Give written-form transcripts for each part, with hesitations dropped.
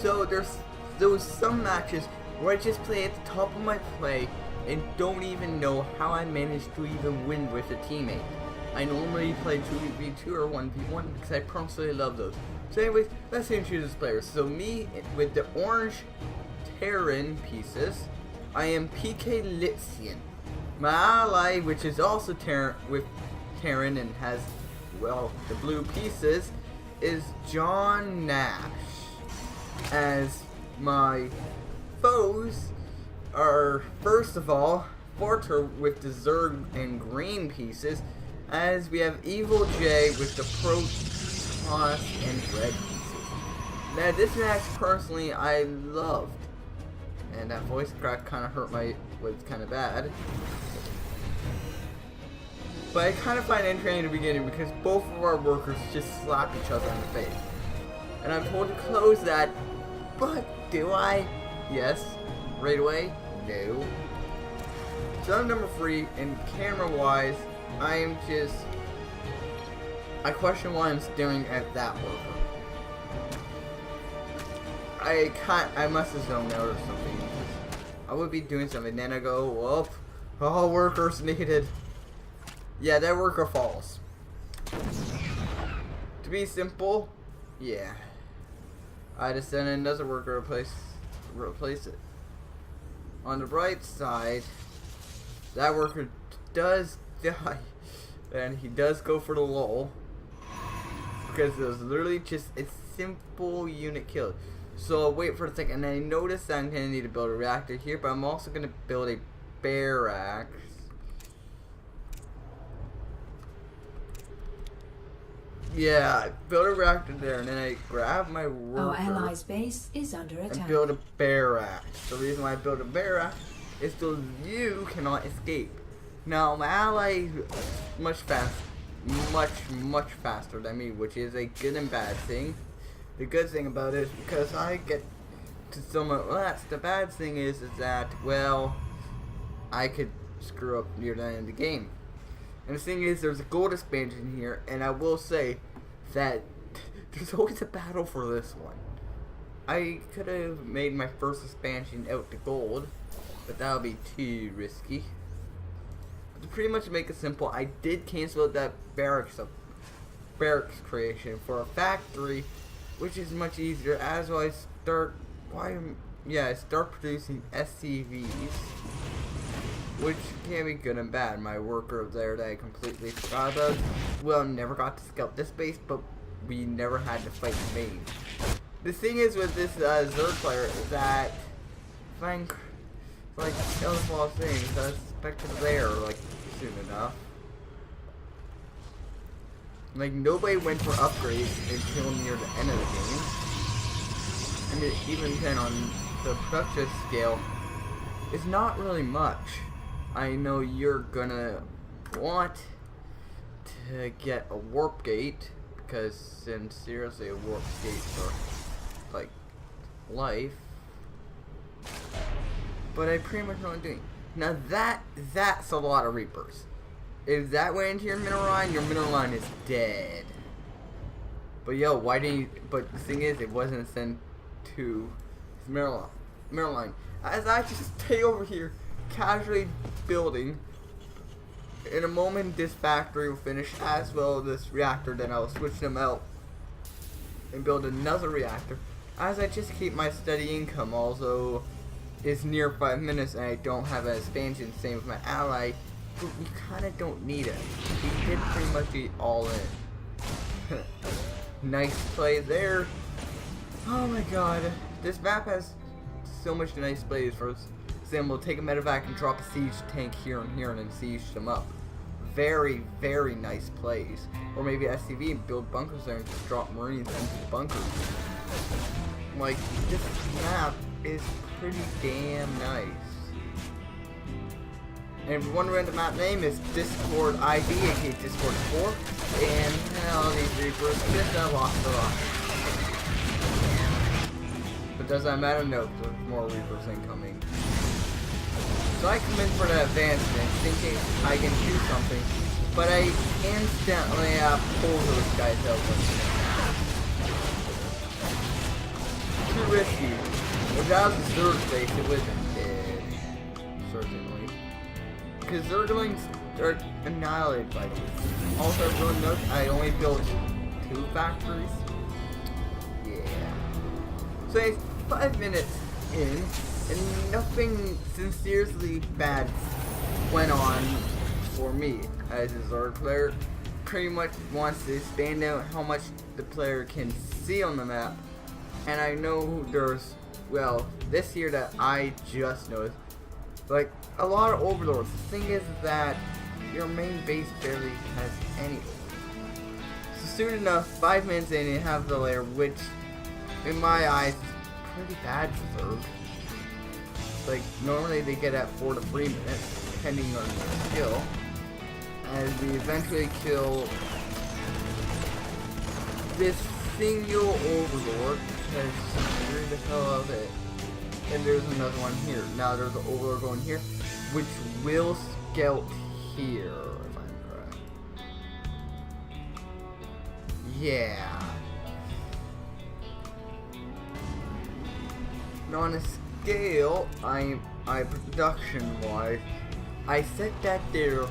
So there's some matches where I just play at the top of my play and don't even know how I managed to even win with a teammate. I normally play 2v2 or 1v1 because I personally love those. So anyways, let's introduce players. So me, with the orange Terran pieces, I am PK Litzian. My ally, which is also Terran and has, well, the blue pieces, is John Nash. As my foes are, first of all, Forter with the Zerg and green pieces, as we have Evil J with the Protoss and red pieces. Now this match personally I loved, and that voice crack kind of hurt was kind of bad. But I kind of find it entertaining in the beginning because both of our workers just slap each other in the face. And I'm told to close that, but do I? Yes. Right away? No. So I'm number 3, and camera-wise, I question why I'm staring at that worker. I must have zoned out or something. I would be doing something, then I go, whoop, all workers needed. Yeah, that worker falls. To be simple, yeah. I just sent another worker replace it. On the bright side, that worker does die, and he does go for the lull because it was literally just a simple unit kill. So I'll wait for a second, and I notice that I'm gonna need to build a reactor here, but I'm also gonna build a barracks. Yeah, build a reactor there, and then I grab my worker. Our allies' base is under attack. And build a barracks. The reason why I build a barracks is so you cannot escape. Now my ally is much faster than me, which is a good and bad thing. The good thing about it is because I get to so much less. The bad thing is that, well, I could screw up near the end of the game. And the thing is, there's a gold expansion here, and I will say that there's always a battle for this one. I could have made my first expansion out to gold, but that would be too risky. But to pretty much make it simple, I did cancel that barracks creation for a factory, which is much easier. As I start producing SCVs. Which can be good and bad. My worker there that I completely forgot about. Well, never got to scout this base, but we never had to fight the main. The thing is with this Zerg player is that, like Elderfall things, I expected there, like, soon enough. Like, nobody went for upgrades until near the end of the game. And even then on the production scale, it's not really much. I know you're gonna want to get a warp gate because seriously, a warp gates are like life. But I pretty much know what I'm doing. Now that's a lot of Reapers. If that went into your mineral line is dead. But yo, but the thing is, it wasn't sent to mineral line. As I just stay over here casually building, in a moment this factory will finish, as well as this reactor. Then I'll switch them out and build another reactor, as I just keep my steady income. Also, it's near 5 minutes and I don't have an expansion. Same with my ally, but we kind of don't need it. He did pretty much be all in. Nice play there. Oh my god, this map has so much nice plays. For example, take a medevac and drop a siege tank here and here and then siege them up. Very, very nice plays. Or maybe SCV and build bunkers there and just drop marines into bunkers. Like, this map is pretty damn nice. And if you're wondering the map name is Discord ID, aka Discord 4. And all these Reapers just lost a lot. But does that matter? No, there's more Reapers incoming. So I come in for the advancement, thinking I can do something, but I instantly pull those guys out. too risky. If that was a Zerg base, it would have been dead. Certainly. Because Zerglings are annihilated by these. Also, everyone knows I only built 2 factories. Yeah. So it's 5 minutes in, and nothing sincerely bad went on for me as a Zerg player. Pretty much wants to stand out how much the player can see on the map. And I know there's, well, this year that I just noticed, like, a lot of overlords. The thing is that your main base barely has any overlords. So soon enough, 5 minutes in, you have the lair, which, in my eyes, is pretty bad for Zerg. Like, normally they get at 4 to 3 minutes, depending on their skill. As we eventually kill this single overlord, because where the hell of it? And there's another one here. Now there's an overlord going here, which will scout here, if I'm correct. Yeah. Now on a scale, I production-wise, I set that there,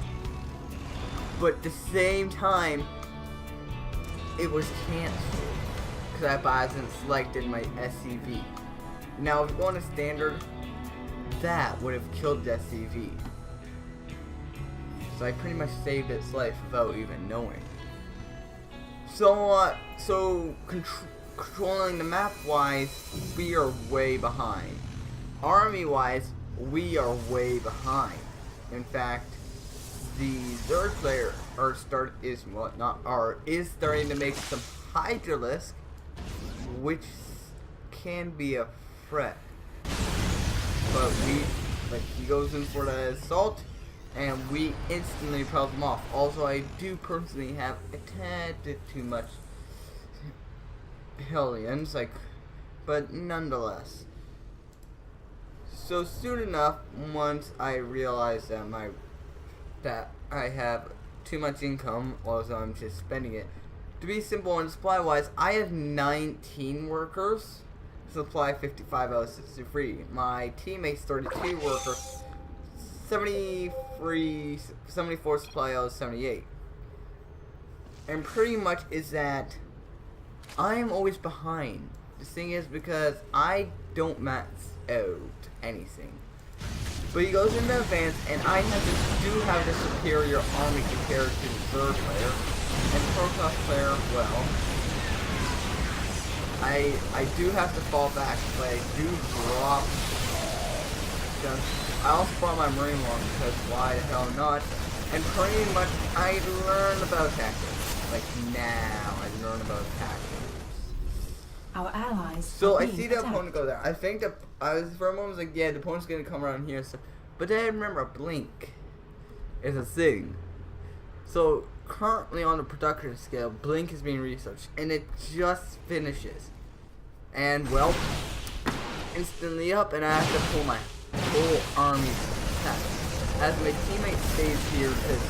but at the same time, it was canceled because I hasn't selected my SCV. Now, if you go on a standard, that would have killed the SCV. So I pretty much saved its life without even knowing. So, controlling the map-wise, we are way behind. Army-wise, we are way behind. In fact, the Zerg player is starting to make some Hydralisk, which can be a threat. But he goes in for the assault, and we instantly pelt him off. Also, I do personally have a tad bit too much Hellions, but nonetheless. So soon enough, once I realized that I have too much income, although I'm just spending it. To be simple and supply-wise, I have 19 workers. Supply 55 out of 63. My teammates 32 workers. 74 supply out of 78. And pretty much is that I am always behind. The thing is because I don't max out anything. But he goes into advance, and I do have the superior army compared to the Zerg player. And Protoss player, well, I do have to fall back, but I do drop. I also brought my Marine along because why the hell not? And pretty much I learned about tactics. Like now I learned about tactics. Our allies. So I see the opponent go there. I think that I was for a moment like, yeah, the opponent's gonna come around here. So, but then I remember blink is a thing. So currently on the production scale, blink is being researched, and it just finishes. And well, instantly up, and I have to pull my whole army back. As my teammate stays here because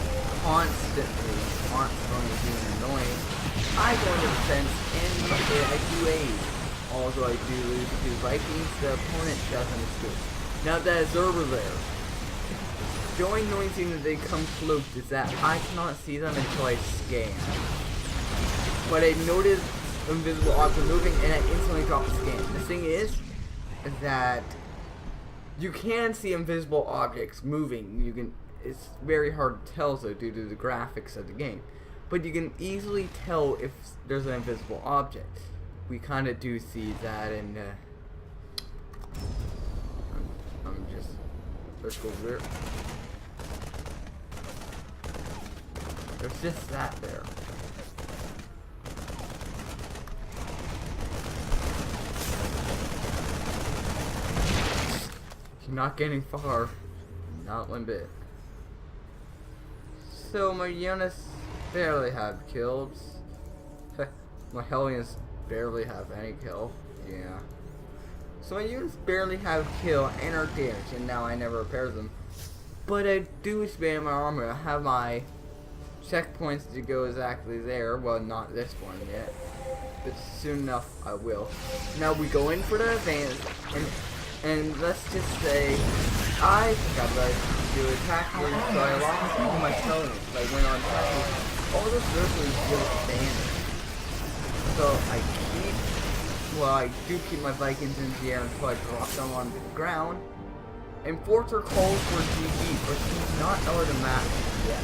constantly being annoying, I go into defense and I do aid. Although I do lose to Vikings, the opponent doesn't escape. Now that is over there. The only annoying thing that they come close is that I cannot see them until I scan. But I noticed invisible object moving and I instantly drop the scan. The thing is that you can see invisible objects moving. It's very hard to tell though due to the graphics of the game. But you can easily tell if there's an invisible object. We kind of do see that, and I'm just, let's go there. There's just that there. You're not getting far, not one bit. So my units barely have kills. My Hellions barely have any kill. Yeah. So my units barely have kill and are damaged, and now I never repair them. But I do expand my armor. I have my checkpoints to go exactly there. Well, not this one yet, but soon enough I will. Now we go in for the advance, and let's just say I forgot that I do attack route, so I lost all my intelligence. I went on attack. All the circles just vanished. So I do keep my Vikings in the air until I drop them on the ground. And Forter calls for GG, but he's not out of the map yet.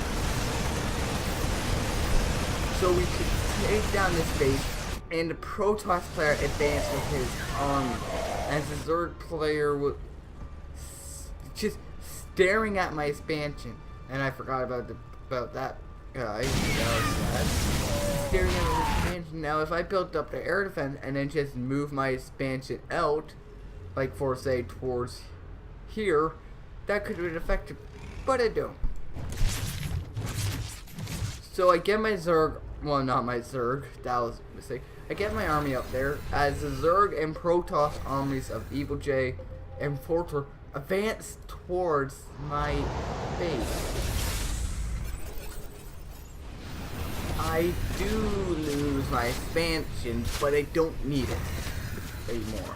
So we could take down this base, and the Protoss player advanced with his army, as the Zerg player was just staring at my expansion. And I forgot about that guy. Staring at my expansion. Now, if I built up the air defense and then just move my expansion out, like for say towards here, that could have been effective, but I don't. So I get my Zerg, well, not my Zerg, that was a mistake. I get my army up there as the Zerg and Protoss armies of Evil J and Forter advance towards my base. I do lose my expansion, but I don't need it anymore.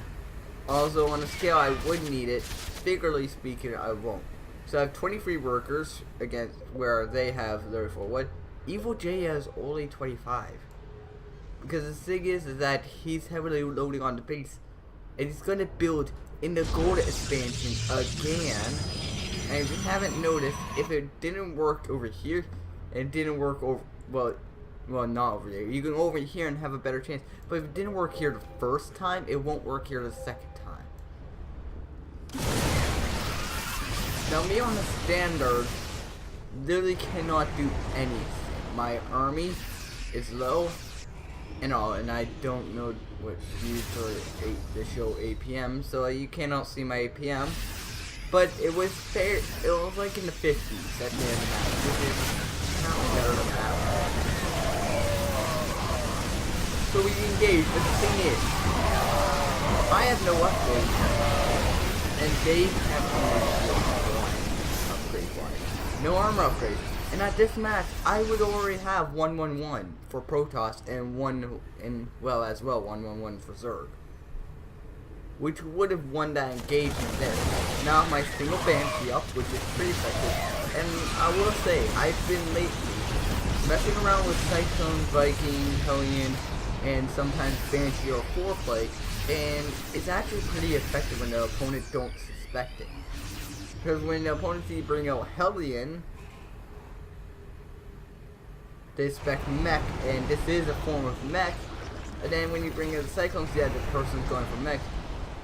Also, on a scale I would need it, figuratively speaking, I won't. So I have 23 workers against where they have 34. What? Evil J has only 25. Because the thing is that he's heavily loading on the base, and he's going to build in the gold expansion again. And if you haven't noticed, if it didn't work over here, it didn't work over, well, not over there. You can go over here and have a better chance. But if it didn't work here the first time, it won't work here the second time. Now, me on the standard literally cannot do anything. My army is low and all, and I don't know what used for to show APM, so you cannot see my APM. But it was fair. It was like in the 50s at the end of the match, which is not better than that. So we engage, but the thing is, I have no upgrades, and they have upgrade-wise. No armor upgrades. And at this match, I would already have 1-1-1 for Protoss and 1-1-1 for Zerg, which would have won that engagement there. Now my single Banshee up, which is pretty effective, and I will say, I've been lately messing around with Cyclone, Viking, Hellion, and sometimes Banshee or Foreplay, and it's actually pretty effective when the opponent don't suspect it. Because when the opponent sees bring out Hellion, they expect mech, and this is a form of mech. And then when you bring out the Cyclones, yeah, the person's going for mech.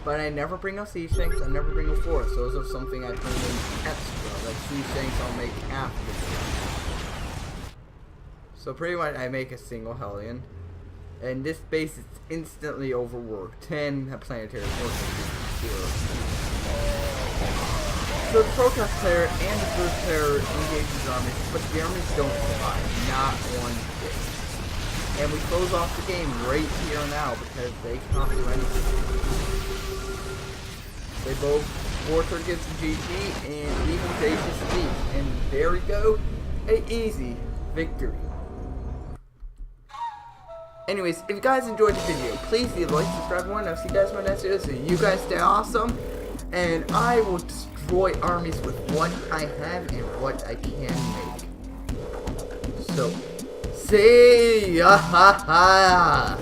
But I never bring out Siege Tanks, I never bring out Force. Those are something I bring in extra, like Siege Tanks I'll make after. So pretty much I make a single Hellion. And this base is instantly overworked. 10 planetary forces, 0. So the Protoss player and the first player engage his armies, but the armies don't survive, not one bit. And we close off the game right here and now because they can't do anything. They both, Forter gets a GG and Evil J gets a beat. And there we go, an easy victory. Anyways, if you guys enjoyed the video, please leave a like, subscribe, everyone. I'll see you guys in my next video. So you guys stay awesome, and I will destroy armies with what I have and what I can make. So, see ya! Ha ha!